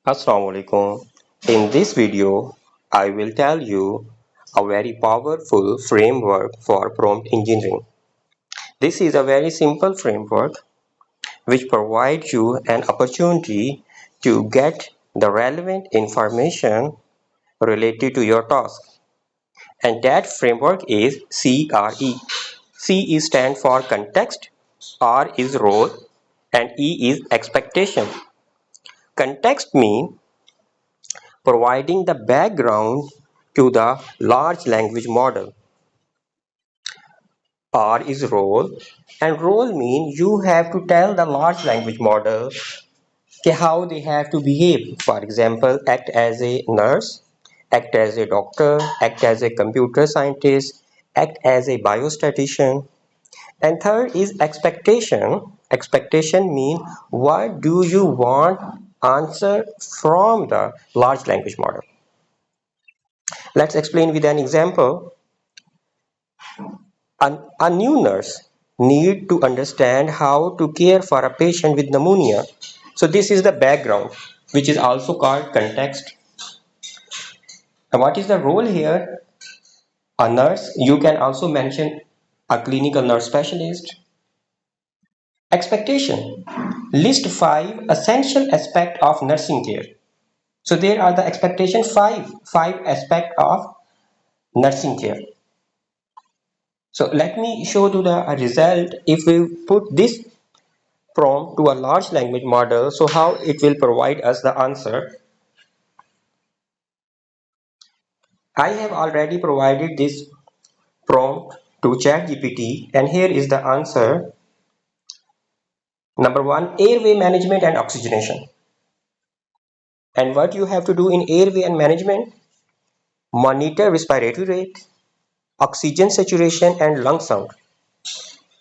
Assalamu alaikum. In this video, I will tell you a very powerful framework for prompt engineering. This is a very simple framework which provides you an opportunity to get the relevant information related to your task. And that framework is CRE. C is stand for context, R is role, and E is expectation. Context means providing the background to the large language model. R is role, and role means you have to tell the large language model how they have to behave. For example, act as a nurse, act as a doctor, act as a computer scientist, act as a biostatician. And third is expectation. Expectation means what do you want answer from the large language model. Let's explain with an example. A new nurse need to understand how to care for a patient with pneumonia. So this is the background, which is also called context. And what is the role here? A nurse, you can also mention a clinical nurse specialist. Expectation. List 5 essential aspects of nursing care. So there are the expectation five aspects of nursing care. So let me show you the result if we put this prompt to a large language model, so how it will provide us the answer. I have already provided this prompt to ChatGPT and here is the answer. Number 1, airway management and oxygenation. And what you have to do in airway and management? Monitor respiratory rate, oxygen saturation and lung sound.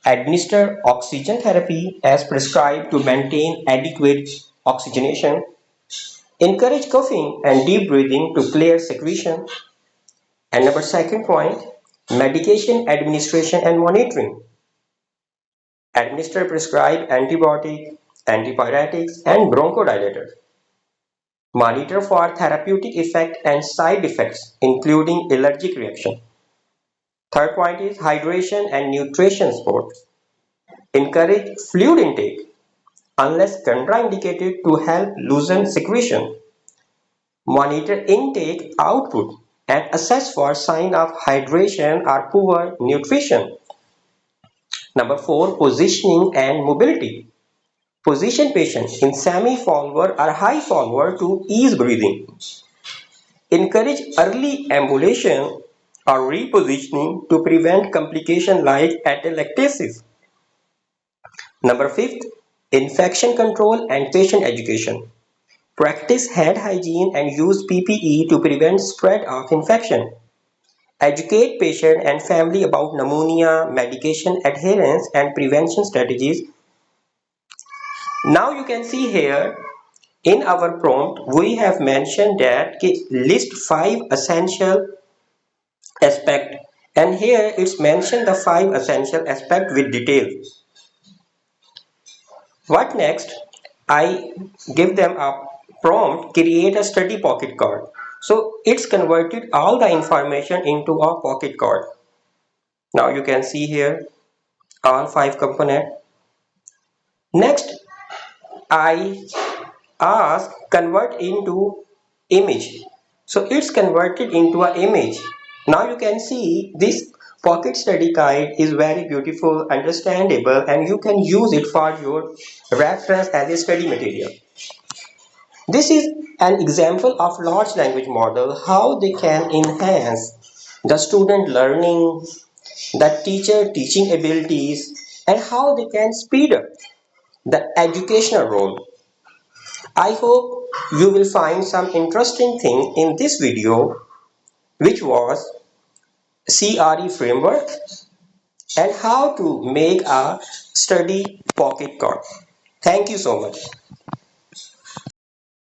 Administer oxygen therapy as prescribed to maintain adequate oxygenation. Encourage coughing and deep breathing to clear secretion. And number second point, medication administration and monitoring. Administer prescribed antibiotic, antipyretics, and bronchodilators. Monitor for therapeutic effect and side effects, including allergic reaction. Third point is hydration and nutrition support. Encourage fluid intake unless contraindicated to help loosen secretion. Monitor intake output and assess for sign of hydration or poor nutrition. Number 4, positioning and mobility. Position patients in semi-forward or high forward to ease breathing. Encourage early ambulation or repositioning to prevent complications like atelectasis. Number 5, infection control and patient education. Practice hand hygiene and use PPE to prevent spread of infection. Educate patient and family about pneumonia, medication adherence and prevention strategies. Now you can see here in our prompt we have mentioned that list 5 essential aspects and here it's mentioned the 5 essential aspects with detail. What next? I give them a prompt, create a study pocket card. So it's converted all the information into a pocket card. Now you can see here all 5 components. Next, I ask convert into image. So it's converted into an image. Now you can see this pocket study guide is very beautiful, understandable, and you can use it for your reference as a study material. This is an example of large language model, how they can enhance the student learning, the teacher teaching abilities, and how they can speed up the educational role. I hope you will find some interesting thing in this video, which was CRE framework and how to make a study pocket card. Thank you so much.